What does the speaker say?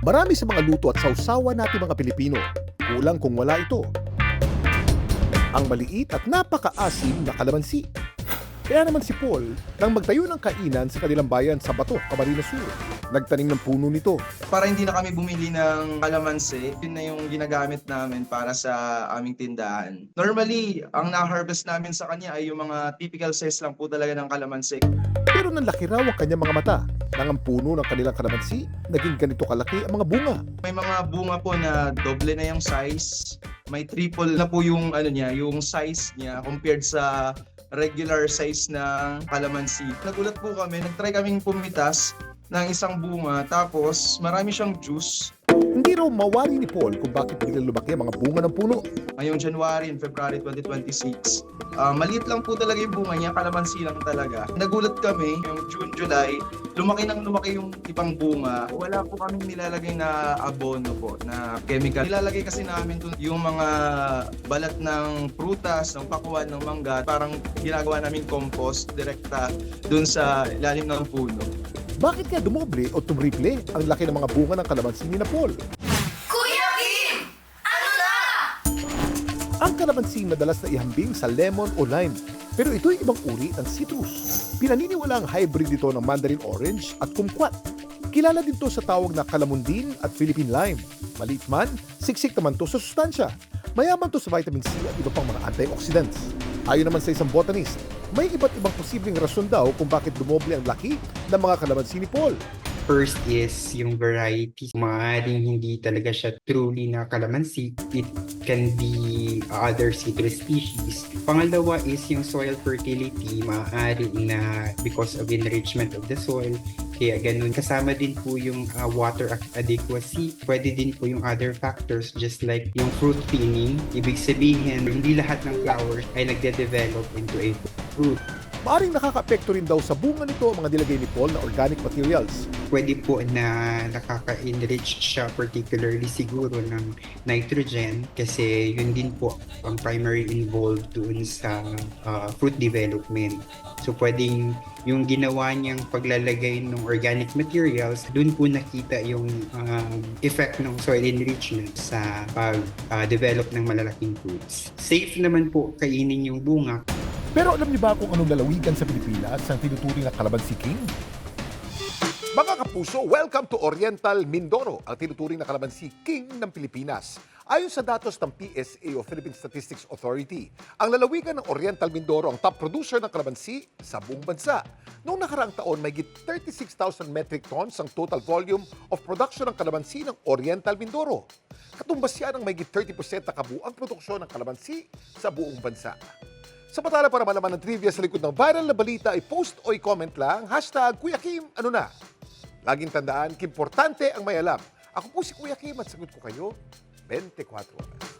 Marami sa mga luto at sausawan natin mga Pilipino. Kulang kung wala ito. Ang maliit at napakaasim na kalamansi. Kaya naman si Paul, nang magtayo ng kainan sa kanilang bayan sa Bato, Camarines Sur, nagtanim ng puno nito. Para hindi na kami bumili ng kalamansi, yun na yung ginagamit namin para sa aming tindahan. Normally, ang na-harvest namin sa kanya ay yung mga typical size lang po talaga ng kalamansi. Pero nanlaki raw ang kanyang mga mata nang ang puno ng kanilang kalamansi, naging ganito kalaki ang mga bunga. May mga bunga po na doble na yung size, may triple na po yung yung size niya compared sa regular size ng kalamansi. Nagulat po kami, nagtry kaming pumitas ng isang bunga tapos marami siyang juice. Hindi raw mawari ni Paul kung bakit biglang lumaki ang mga bunga ng puno. Ngayong January and February 2026, maliit lang po talaga yung bunga niya, kalamansi lang talaga. Nagulat kami, yung June, July, lumaki yung ibang bunga. Wala po kaming nilalagay na abono po, na chemical. Nilalagay kasi namin dun yung mga balat ng prutas, ng pakwan, ng mangga. Parang ginagawa namin compost direkta dun sa ilalim ng puno. Bakit kaya dumoble o tumriple ang laki ng mga bunga ng kalamansi ni Paul? Kuya Kim! Ano na? Ang kalamansi madalas na ihambing sa lemon o lime, pero ito ay ibang uri ng citrus. Pinaniniwala ang hybrid ito ng mandarin orange at kumquat. Kilala din to sa tawag na kalamundin at Philippine lime. Maliit man, siksik naman to sa sustansya. Mayaman to sa vitamin C at iba pang mga antioxidants. Ayon naman sa isang botanist, may iba't ibang posibleng rason daw kung bakit dumoble ang laki ng mga kalamansi ni Paul. First is yung variety. Maaaring hindi talaga siya truly na kalamansi. It can be other citrus species. Pangalawa is yung soil fertility. Maaaring na because of enrichment of the soil. Kaya ganun. Kasama din po yung water adequacy. Pwede din po yung other factors just like yung fruit thinning. Ibig sabihin, hindi lahat ng flowers ay nagde-develop into a fruit. Maaring nakaka-apekto rin daw sa bunga nito ang mga nilagay ni Paul na organic materials. Pwede po na nakaka-enrich siya particularly siguro ng nitrogen kasi yun din po ang primary involved doon sa fruit development. So pwedeng yung ginawa niyang paglalagay ng organic materials, doon po nakita yung effect ng soil enrichment sa pag-develop ng malalaking fruits. Safe naman po kainin yung bunga. Pero alam niyo ba kung anong lalawigan sa Pilipinas ang tinuturing na Kalamansi King? Mga kapuso, welcome to Oriental Mindoro, ang tinuturing na Kalamansi King ng Pilipinas. Ayon sa datos ng PSA o Philippine Statistics Authority, ang lalawigan ng Oriental Mindoro ang top producer ng kalamansi sa buong bansa. Noong nakaraang taon, may 36,000 metric tons ang total volume of production ng kalamansi ng Oriental Mindoro. Katumbas yan ang may 30% na kabuang produksyon ng kalamansi sa buong bansa. Samantala para malaman ng trivia sa likod ng viral na balita ay post o i-comment lang, #Kuya Kim, ano na? Laging tandaan, importante ang may alam. Ako po si Kuya Kim at sagot ko kayo 24 oras.